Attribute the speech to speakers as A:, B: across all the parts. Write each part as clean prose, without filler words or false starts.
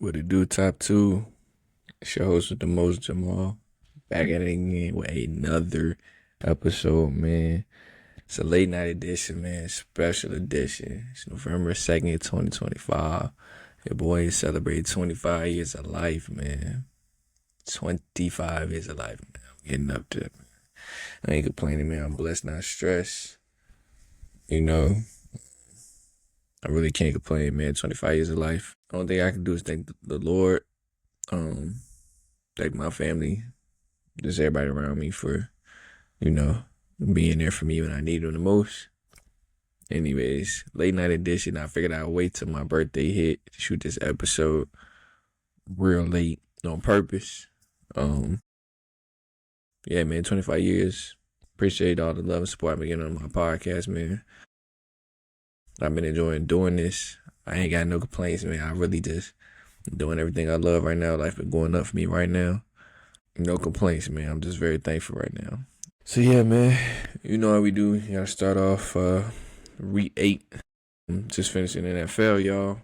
A: What it do, top two? It's your host with the most, Jamal. Back at it again with another episode, man. It's a late night edition, man. Special edition. It's November 2nd, 2025. Your boy is celebrating 25 years of life, man. 25 years of life, man. I'm getting up to it, man. I ain't complaining, man. I'm blessed, not stressed. You know, I really can't complain, man. 25 years of life. The only thing I can do is thank the Lord. Thank my family, just everybody around me for, being there for me when I need them the most. Anyways, late night edition. I figured I'd wait till my birthday hit to shoot this episode real late on purpose. Yeah, man, 25 years. Appreciate all the love and support I've been getting on my podcast, man. I've been enjoying doing this. I ain't got no complaints, man. I really just doing everything I love right now. Life been going up for me right now. No complaints, man. I'm just very thankful right now. So yeah, man. You know how we do. You gotta start off week 8. Just finishing NFL, y'all.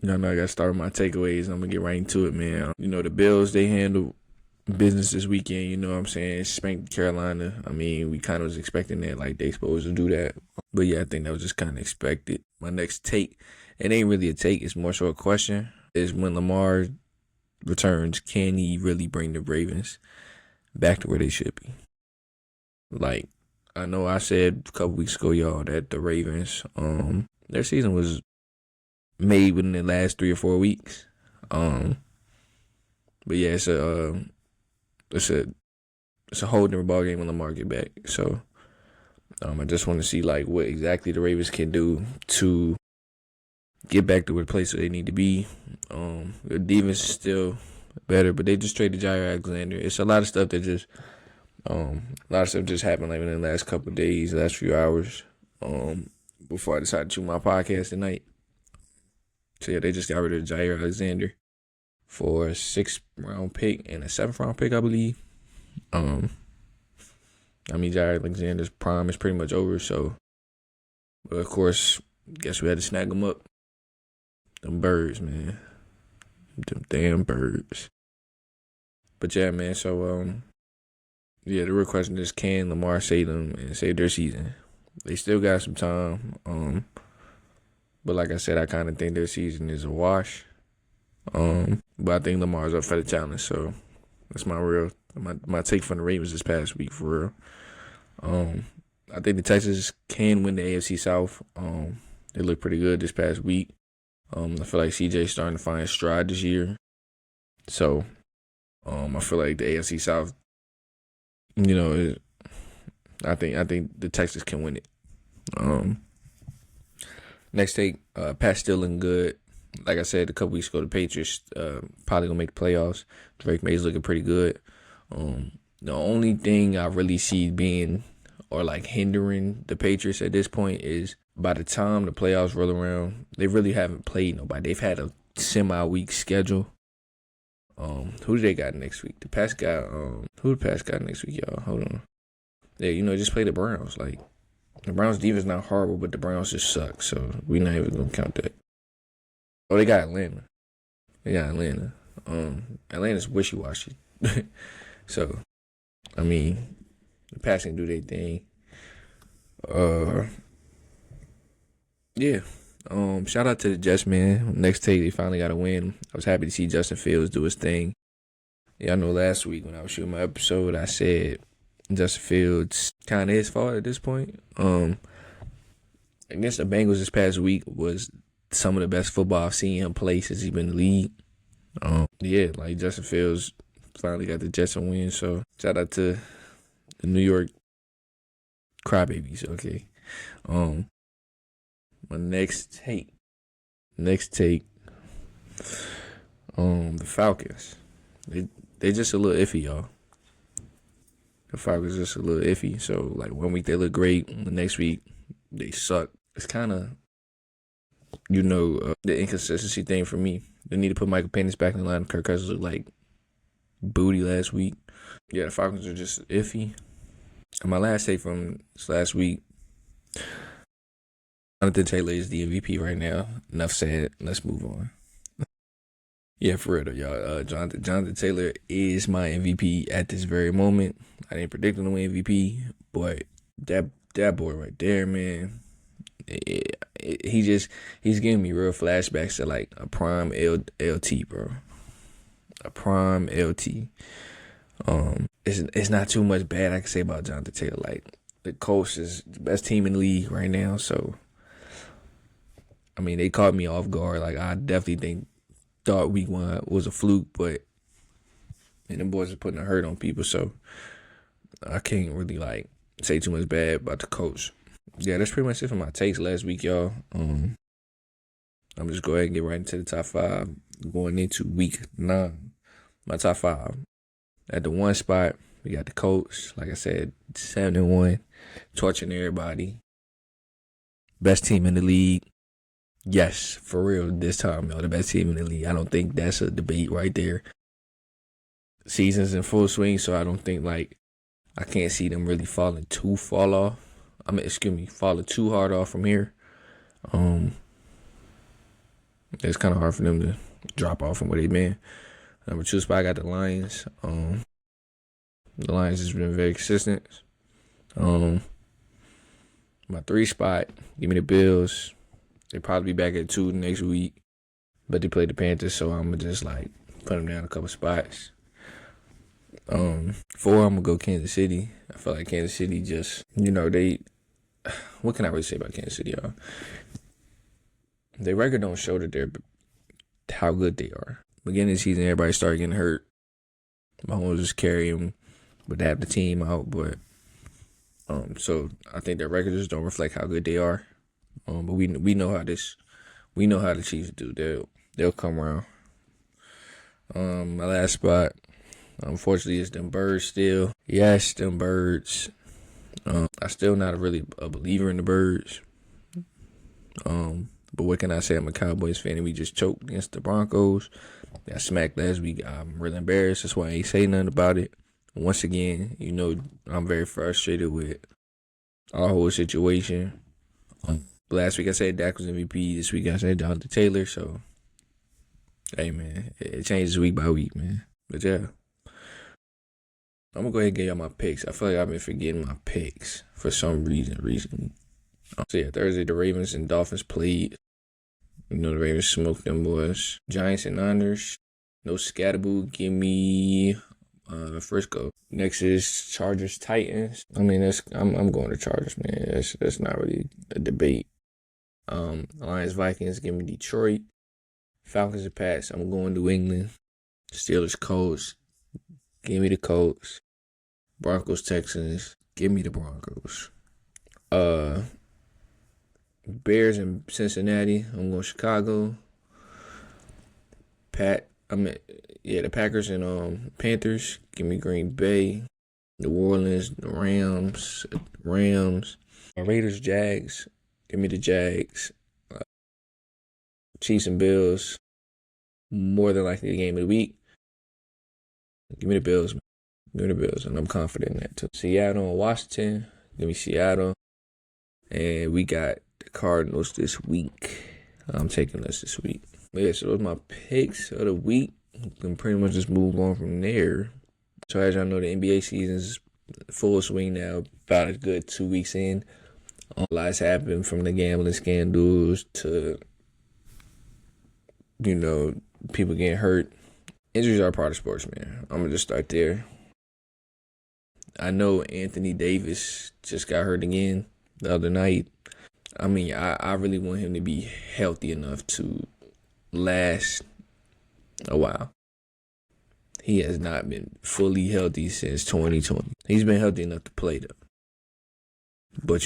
A: I know I gotta start with my takeaways. I'm gonna get right into it, man. The Bills, they handled business this weekend, you know what I'm saying? Spanked Carolina. I mean, we kind of was expecting that, like they supposed to do that. But yeah, I think that was just kind of expected. My next take, it ain't really a take, it's more so a question, is when Lamar returns, can he really bring the Ravens back to where they should be? Like, I know I said a couple weeks ago, y'all, that the Ravens, their season was made within the last 3 or 4 weeks. But yeah, it's a whole different ball game when Lamar get back. So I just want to see like what exactly the Ravens can do to get back to where the place where they need to be. The defense is still better, but they just traded Jair Alexander. It's a lot of stuff that just happened like in the last couple of days, last few hours. Before I decided to shoot my podcast tonight. So yeah, they just got rid of Jair Alexander for a 6th round pick and a 7th round pick, I believe. Jair Alexander's prime is pretty much over, so but of course, guess we had to snag them up. Them birds, man. Them damn birds. But yeah, man, so the real question is, can Lamar save them and save their season? They still got some time. But like I said, I kinda think their season is a wash. But I think Lamar's up for the challenge, so that's my take from the Ravens this past week, for real. I think the Texans can win the AFC South. They look pretty good this past week. I feel like CJ's starting to find stride this year. So, I feel like the AFC South, I think the Texans can win it. Next take, Pat's still looking good. Like I said a couple weeks ago, the Patriots probably gonna make the playoffs. Drake May's looking pretty good. The only thing I really see being or like hindering the Patriots at this point is by the time the playoffs roll around, they really haven't played nobody. They've had a semi-week schedule. Who do they got next week? The Pats got who the Pats got next week, y'all? Hold on. Yeah, just play the Browns. Like, the Browns defense not horrible, but the Browns just suck. So we're not even gonna count that. Oh, they got Atlanta. Atlanta's wishy-washy. So, the Pats can do their thing. Yeah. Shout out to the Jets, man. Next take, they finally got a win. I was happy to see Justin Fields do his thing. Yeah, I know last week when I was shooting my episode, I said Justin Fields kind of his fault at this point. Against the Bengals this past week was some of the best football I've seen him play since he's been in the league. Justin Fields finally got the Jets a win. So shout out to the New York crybabies. Okay. My next take. The Falcons. They just a little iffy, y'all. The Falcons just a little iffy. So like 1 week they look great, the next week they suck. It's kind of the inconsistency thing for me. They need to put Michael Penix back in the line. Kirk Cousins looked like booty last week. Yeah, the Falcons are just iffy. And my last take from this last week, Jonathan Taylor is the MVP right now. Enough said. Let's move on. Yeah, for real though, y'all. Jonathan Taylor is my MVP at this very moment. I didn't predict him to win MVP, but that that boy right there, man. He's giving me real flashbacks to like a prime LT, bro. A prime LT. It's not too much bad I can say about Jonathan Taylor. Like the Colts is the best team in the league right now, so I mean they caught me off guard. Like I definitely thought week 1 was a fluke, but and them boys are putting a hurt on people, so I can't really like say too much bad about the Colts. Yeah, that's pretty much it for my takes last week, y'all. I'm just go ahead and get right into the top 5 going into week 9. My top 5. At the 1 spot, we got the Colts. Like I said, 7-1, torching everybody. Best team in the league. Yes, for real, this time, y'all, the best team in the league. I don't think that's a debate right there. Season's in full swing, so I don't think I can't see them really falling too hard off from here. It's kind of hard for them to drop off from where they've been. Number 2 spot, I got the Lions. The Lions has been very consistent. My 3 spot, give me the Bills. They'll probably be back at 2 next week, but they played the Panthers, so I'm gonna just put them down a couple spots. 4, I'm gonna go Kansas City. I feel like Kansas City just, they. What can I really say about Kansas City, y'all? Their record don't show that they're how good they are. Beginning of the season, everybody started getting hurt. Mahomes just carry them, but they have the team out. But so I think their records just don't reflect how good they are. But we know how the Chiefs do. They'll come around. My last spot, unfortunately, is them Birds still. Yes, them Birds. I'm still not really a believer in the Birds. But what can I say? I'm a Cowboys fan, and we just choked against the Broncos. Got smacked last week. I'm really embarrassed. That's why I ain't say nothing about it. Once again, I'm very frustrated with our whole situation. Last week I said Dak was MVP. This week I said Jonathan Taylor. So, hey, man, it changes week by week, man. But, yeah. I'm going to go ahead and get y'all my picks. I feel like I've been forgetting my picks for some reason recently. So, yeah, Thursday, the Ravens and Dolphins played. The Ravens smoked them boys. Giants and Niners. No scatterboo. Give me Frisco. Next is Chargers Titans. I mean, I'm going to Chargers, man. That's not really a debate. Lions Vikings. Give me Detroit. Falcons and Pats. I'm going to New England. Steelers Colts. Give me the Colts. Broncos Texans. Give me the Broncos. Bears and Cincinnati. I'm going Chicago. The Packers and Panthers. Give me Green Bay. New Orleans, the Rams. Raiders, Jags. Give me the Jags. Chiefs and Bills. More than likely the game of the week. Give me the Bills. Give me the Bills, and I'm confident in that too. Seattle and Washington. Give me Seattle. And we got the Cardinals this week. I'm taking us this week. But yeah, so those are my picks of the week. We can pretty much just move on from there. So as y'all know, the NBA season's full swing now. About a good 2 weeks in. A lot's happened from the gambling scandals to, people getting hurt. Injuries are part of sports, man. I'm going to just start there. I know Anthony Davis just got hurt again the other night. I mean, I really want him to be healthy enough to last a while. He has not been fully healthy since 2020. He's been healthy enough to play, though. But,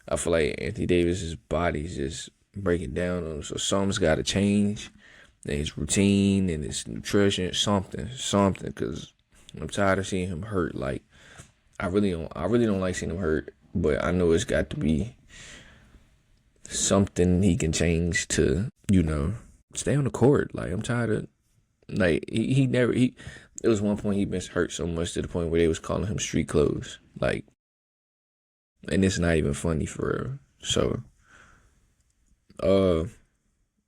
A: I feel like Anthony Davis's body's just breaking down on him. So something's got to change. And his routine and his nutrition, something. Because I'm tired of seeing him hurt. Like, I really don't like seeing him hurt. But I know it's got to be something he can change to, stay on the court. Like, I'm tired of, it was one point he been hurt so much to the point where they was calling him street clothes. Like, and it's not even funny for real. So,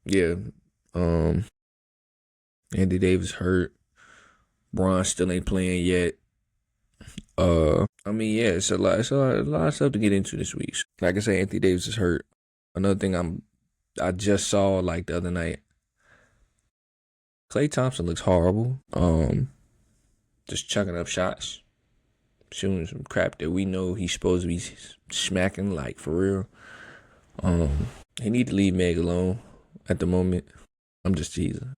A: yeah. Anthony Davis hurt. Bron still ain't playing yet. Yeah, it's a lot of stuff to get into this week. Like I say, Anthony Davis is hurt. Another thing I just saw like the other night. Klay Thompson looks horrible. Just chucking up shots, shooting some crap that we know he's supposed to be smacking, like for real. He need to leave Meg alone at the moment. I'm just teasing.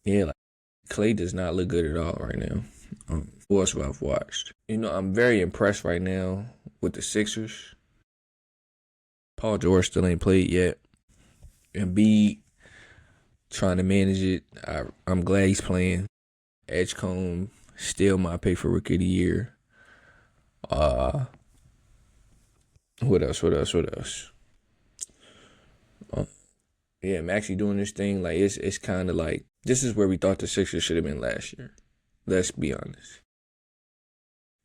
A: Yeah, like Klay does not look good at all right now. Who else have I watched? I'm very impressed right now with the Sixers. Paul George still ain't played yet. Embiid trying to manage it. I'm glad he's playing. Edgecombe still my pick for Rookie of the Year. What else? Yeah, I'm actually doing this thing. Like it's kind of like this is where we thought the Sixers should have been last year. Let's be honest.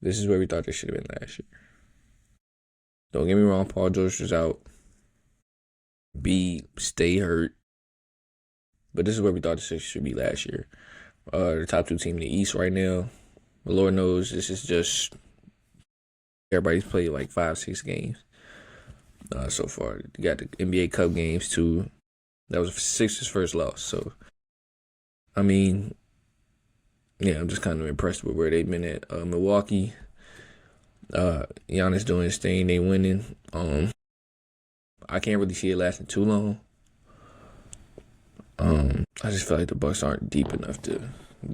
A: This is where we thought they should have been last year. Don't get me wrong, Paul George was out. B stay hurt. But this is where we thought the Sixers should be last year. The top two team in the East right now. But Lord knows this is just everybody's played like 5-6 games so far. You got the NBA Cup games too. That was Sixers' first loss. So, I'm just kind of impressed with where they've been at. Milwaukee, Giannis doing his thing. They winning. I can't really see it lasting too long. I just feel like the Bucks aren't deep enough to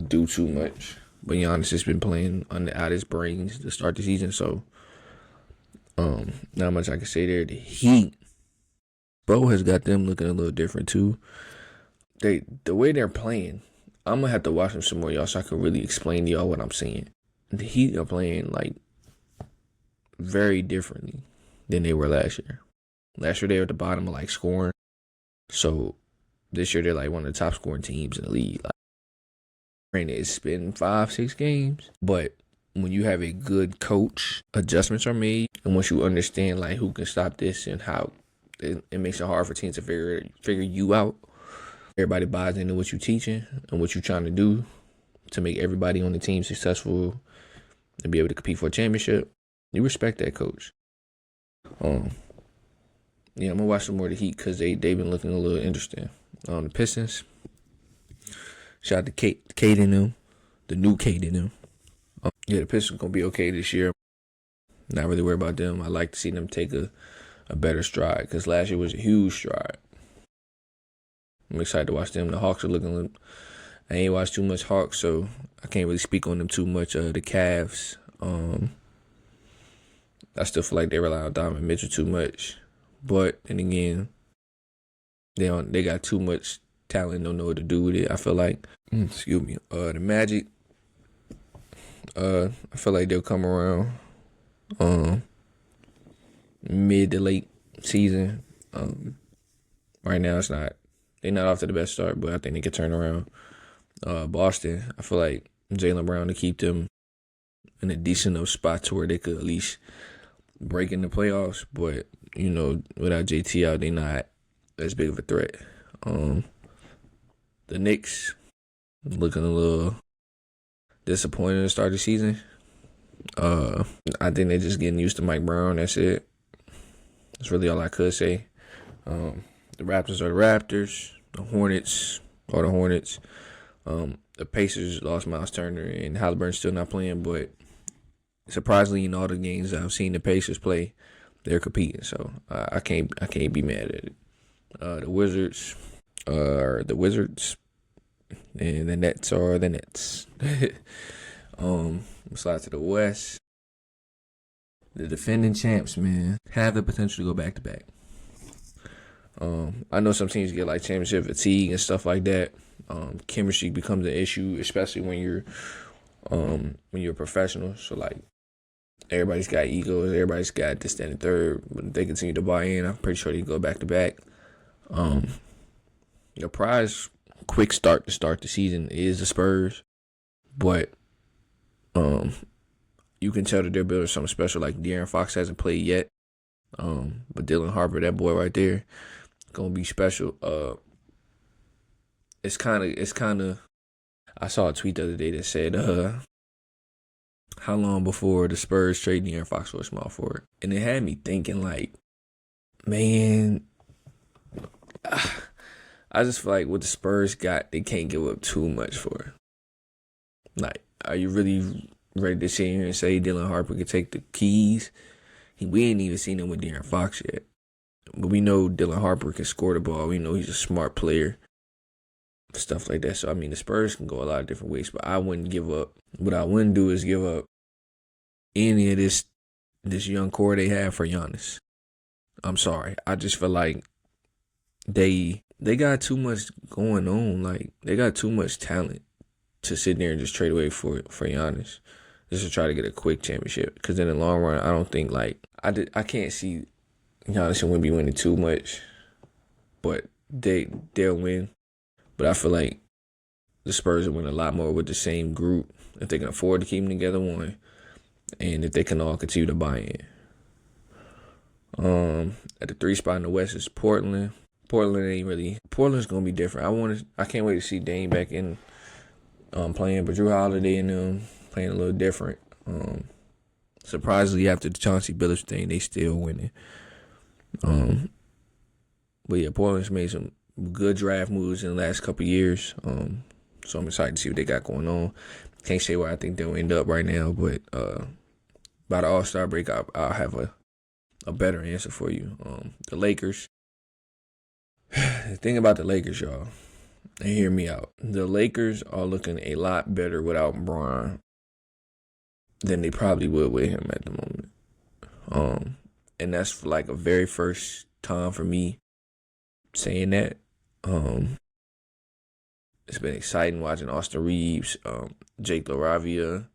A: do too much. But Giannis has been playing out his brains to start the season, so not much I can say there. The Heat, Bo has got them looking a little different too. The way they're playing, I'm gonna have to watch them some more, y'all, so I can really explain to y'all what I'm seeing. The Heat are playing like very differently than they were last year. Last year they were at the bottom of like scoring, so this year they're like one of the top scoring teams in the league. Like, granted, it's been 5-6 games, but when you have a good coach, adjustments are made, and once you understand like who can stop this and how it makes it hard for teams to figure you out. Everybody buys into what you're teaching and what you're trying to do to make everybody on the team successful and be able to compete for a championship. You respect that coach. I'm gonna watch some more of the Heat because they've been looking a little interesting. The Pistons. Shout out to Kate and them, the new Kate and them. The Pistons gonna be okay this year. Not really worried about them. I like to see them take a better stride because last year was a huge stride. I'm excited to watch them. The Hawks are looking. I ain't watched too much Hawks, so I can't really speak on them too much. The Cavs. I still feel like they rely on Donovan Mitchell too much, but then again, they got too much talent. Don't know what to do with it. I feel like. Excuse me. The Magic. I feel like they'll come around. Mid to late season. Right now they're not off to the best start, but I think they could turn around. Boston, I feel like Jaylen Brown to keep them in a decent enough spot to where they could at least break in the playoffs. But, without JT out, they're not as big of a threat. The Knicks looking a little disappointed to start the season. I think they're just getting used to Mike Brown. That's it. That's really all I could say. The Raptors are the Raptors. The Hornets are the Hornets. The Pacers lost Miles Turner and Halliburton's still not playing, but surprisingly, in all the games I've seen the Pacers play, they're competing. So I can't be mad at it. The Wizards are the Wizards, and the Nets are the Nets. Slide to the West. The defending champs, man, have the potential to go back to back. I know some teams get like championship fatigue and stuff like that. Chemistry becomes an issue, especially when you're a professional. So like everybody's got egos, everybody's got this, that, and third. But if they continue to buy in, I'm pretty sure they go back to back. The prize quick start to start the season is the Spurs, but you can tell that they're building something special. Like De'Aaron Fox hasn't played yet, but Dylan Harper, that boy right there, gonna be special. it's kind of. I saw a tweet the other day that said, how long before the Spurs trade De'Aaron Fox for a small forward? And it had me thinking, like, man, I just feel like what the Spurs got, they can't give up too much for. Like, are you really ready to sit here and say Dylan Harper could take the keys? We ain't even seen him with De'Aaron Fox yet. But we know Dylan Harper can score the ball. We know he's a smart player. Stuff like that. So, I mean, the Spurs can go a lot of different ways. But I wouldn't give up. What I wouldn't do is give up any of this young core they have for Giannis. I'm sorry. I just feel like they got too much going on. Like, they got too much talent to sit there and just trade away for Giannis. Just to try to get a quick championship. Because in the long run, I don't think, like, I can't see Giannis and Wemby winning too much. But they'll win. But I feel like the Spurs will win a lot more with the same group if they can afford to keep them together, one, and if they can all continue to buy in. At the 3 spot in the West is Portland. Portland's gonna be different. I can't wait to see Dame back in playing, but Drew Holiday and them playing a little different. Surprisingly, after the Chauncey Billups thing, they still winning. But yeah, Portland's made some good draft moves in the last couple of years. So I'm excited to see what they got going on. Can't say where I think they'll end up right now, but by the All-Star break, I'll have a better answer for you. The Lakers. The thing about the Lakers, y'all, and hear me out. The Lakers are looking a lot better without Bron than they probably would with him at the moment. And that's for like a very first time for me saying that. It's been exciting watching Austin Reeves, Jake LaRavia,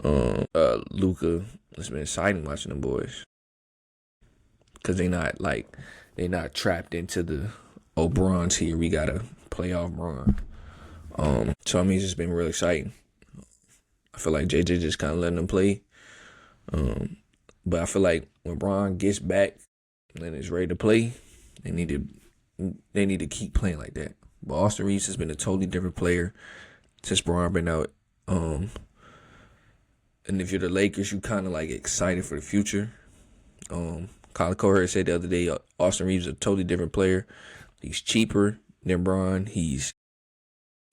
A: Luka. It's been exciting watching them boys because they're not trapped into the Bron's here. We gotta play off Bron. So I mean, it's just been real exciting. I feel like JJ just kind of letting them play. But I feel like when Bron gets back and is ready to play, they need to keep playing like that. But Austin Reeves has been a totally different player since Bron been out. And if you're the Lakers, you kind of like excited for the future. Colin Cowherd said the other day, Austin Reeves is a totally different player. He's cheaper than Bron. He's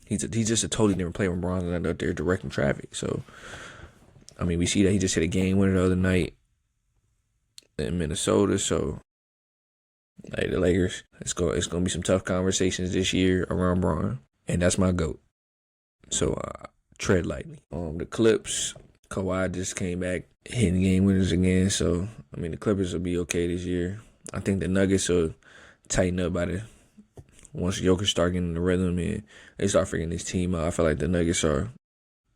A: just a totally different player when Bron's not out there directing traffic. So, I mean, we see that he just hit a game winner the other night in Minnesota. So, like the Lakers, it's gonna be some tough conversations this year around Bron, and that's my GOAT. So tread lightly. The Clips, Kawhi just came back hitting game winners again. So I mean the Clippers will be okay this year. I think the Nuggets will tighten up once Jokic start getting in the rhythm and they start figuring this team out. I feel like the Nuggets are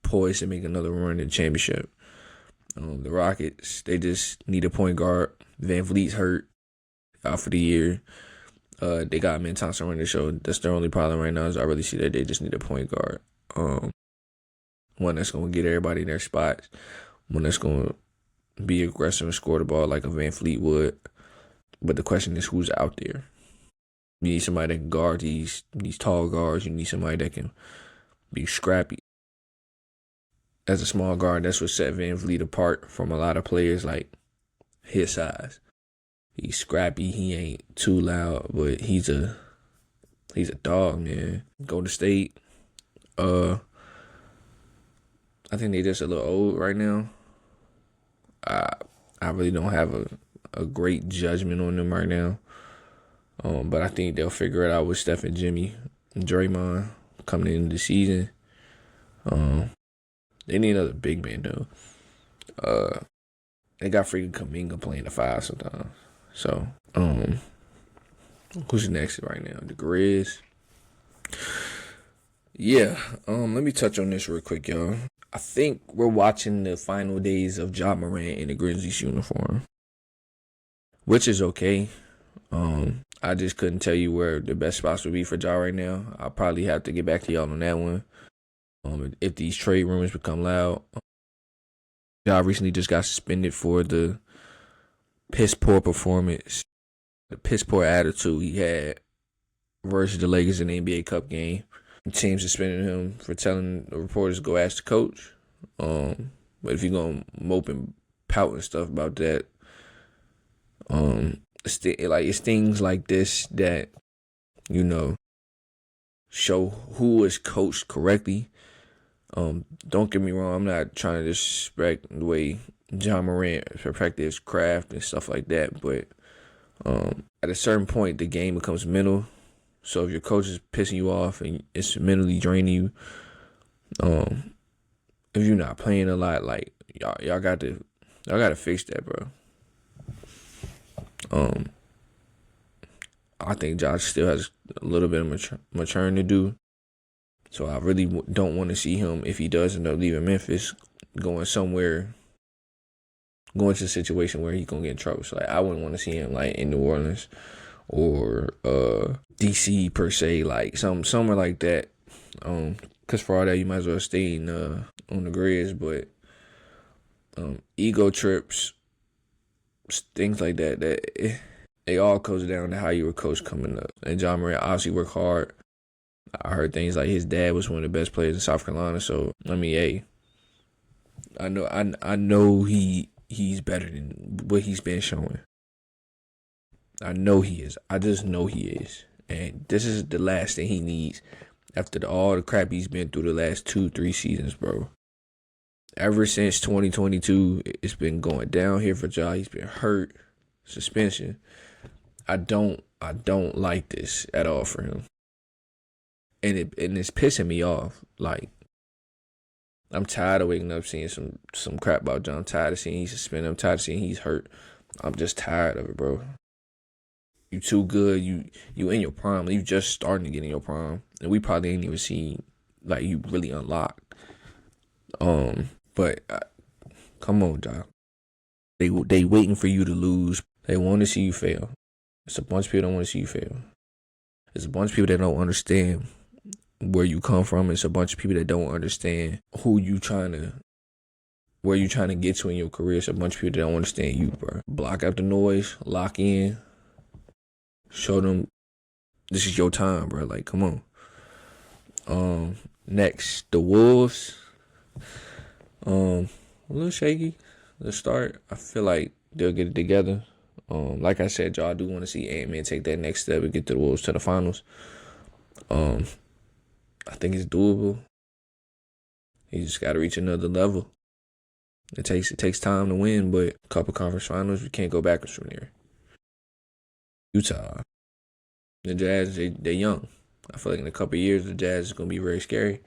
A: poised to make another run in the championship. The Rockets, they just need a point guard. Van Vliet's hurt. Out for the year. They got Amen Thompson running the show. That's their only problem right now is I really see that they just need a point guard. One that's going to get everybody in their spots. One that's going to be aggressive and score the ball like a Van Vliet would. But the question is who's out there. You need somebody that can guard these tall guards. You need somebody that can be scrappy. As a small guard, that's what set Van Vliet apart from a lot of players like his size. He's scrappy. He ain't too loud, but he's a dog, man. Golden State. I think they're just a little old right now. I really don't have a great judgment on them right now. But I think they'll figure it out with Steph and Jimmy and Draymond coming into the season. They need another big man though. They got freaking Kuminga playing the 5 sometimes. So, who's next right now? The Grizz. Yeah, let me touch on this real quick, y'all. I think we're watching the final days of Ja Morant in the Grizzlies uniform, which is okay. I just couldn't tell you where the best spots would be for Ja right now. I'll probably have to get back to y'all on that one. If these trade rumors become loud. Ja recently just got suspended for the piss poor performance, the piss poor attitude he had versus the Lakers in the NBA Cup game. The team suspended him for telling the reporters to go ask the coach. But if you're gonna mope and pout and stuff about that, it's things like this that, you know, show who is coached correctly. Don't get me wrong, I'm not trying to disrespect the way John Morant perfected his craft and stuff like that, but at a certain point, the game becomes mental. So if your coach is pissing you off and it's mentally draining you, if you're not playing a lot, like y'all got to fix that, bro. I think Josh still has a little bit of maturing to do. So I really don't want to see him, if he does end up leaving Memphis, going to a situation where he's gonna get in trouble. So like, I wouldn't want to see him like in New Orleans or DC per se, like somewhere like that. Cause for all that, you might as well stay on the Grizz. But ego trips, things like that, it all goes down to how you were coached coming up. And John Morant obviously worked hard. I heard things like his dad was one of the best players in South Carolina. So I mean, hey, I know he's better than what he's been showing. I know he is. I just know he is. And this is the last thing he needs after all the crap he's been through the last 2-3 seasons, bro. Ever since 2022, it's been going down here for Ja. He's been hurt, suspension. I don't like this at all for him. And it's pissing me off. Like, I'm tired of waking up seeing some crap about John. I'm tired of seeing he's suspended. I'm tired of seeing he's hurt. I'm just tired of it, bro. You too good. You in your prime. You just starting to get in your prime, and we probably ain't even seen like you really unlocked. But come on, John. They waiting for you to lose. They want to see you fail. It's a bunch of people that don't want to see you fail. There's a bunch of people that don't understand where you come from. It's a bunch of people that don't understand where you trying to get to in your career. It's a bunch of people that don't understand you, bro. Block out the noise, lock in, show them this is your time, bro. Like, come on. Next, the Wolves. A little shaky. Let's start. I feel like they'll get it together. Like I said, y'all, I do want to see Ant-Man take that next step and get the Wolves to the finals. I think it's doable. He just got to reach another level. It takes time to win, but a couple conference finals, we can't go backwards from there. Utah, the Jazz, they're young. I feel like in a couple of years, the Jazz is gonna be very scary.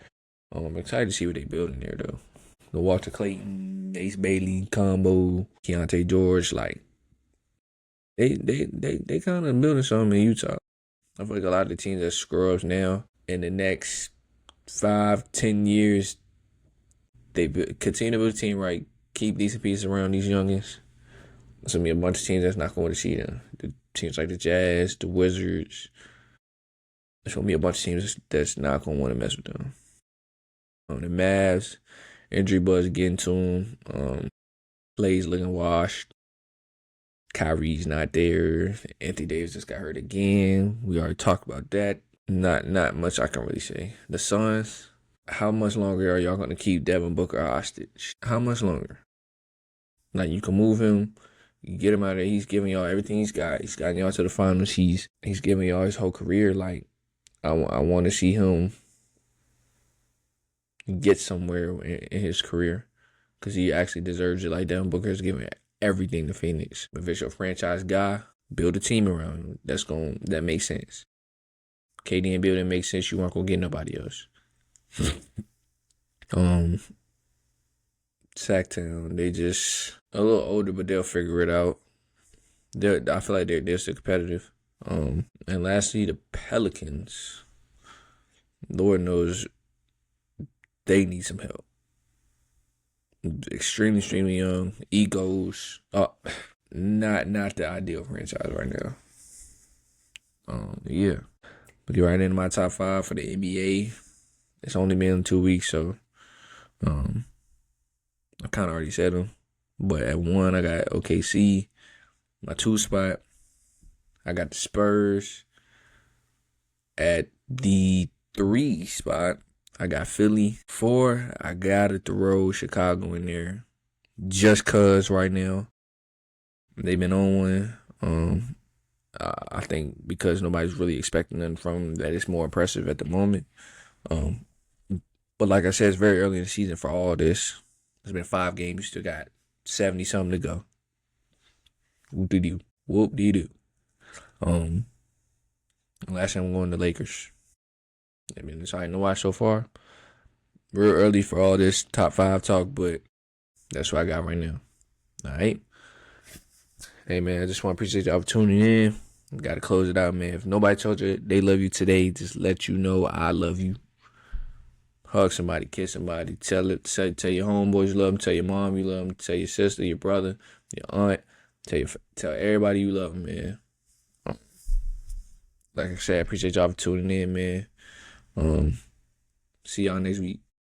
A: I'm excited to see what they build in there, though. The Walter Clayton, Ace Bailey combo, Keontae George, like they kind of building something in Utah. I feel like a lot of the teams that scrubs now, in the next 5-10 years, they continue to build a team right, keep decent pieces around these youngins. There's gonna be a bunch of teams that's not going to see them. The teams like the Jazz, the Wizards. There's gonna be a bunch of teams that's not gonna want to mess with them. The Mavs, injury buzz getting to them. Clay's looking washed. Kyrie's not there. Anthony Davis just got hurt again. We already talked about that. Not much I can really say. The Suns, how much longer are y'all going to keep Devin Booker hostage? How much longer? Like, you can move him, you get him out of there. He's giving y'all everything he's got. He's gotten y'all to the finals. He's giving y'all his whole career. Like, I want to see him get somewhere in his career because he actually deserves it. Like, Devin Booker is giving everything to Phoenix. If it's your franchise guy, build a team around him. That makes sense. KD and building makes sense. You aren't gonna get nobody else. Sacktown, they just a little older, but they'll figure it out. I feel like they're still competitive. And lastly, the Pelicans. Lord knows they need some help. Extremely young. Egos. Not the ideal franchise right now. Yeah. But you're right in my top 5 for the NBA. It's only been 2 weeks, so I kind of already said them. But at 1, I got OKC. My 2 spot, I got the Spurs. At the 3 spot, I got Philly. 4, I gotta throw Chicago in there. Just cause right now they've been on one. I think because nobody's really expecting nothing from them, that it's more impressive at the moment. Um, but like I said, it's very early in the season for all this. It's been 5 games. You still got 70 something to go. Whoop-de-doo. Whoop-de-doo. Last time I'm going to Lakers. I mean, it's hard to watch so far. Real early for all this top 5 talk, but that's what I got right now. All right. Hey, man, I just want to appreciate y'all for tuning in. Got to close it out, man. If nobody told you they love you today, just let you know I love you. Hug somebody, kiss somebody, tell your homeboys you love them, tell your mom you love them, tell your sister, your brother, your aunt, tell everybody you love them, man. Like I said, I appreciate y'all for tuning in, man. See y'all next week.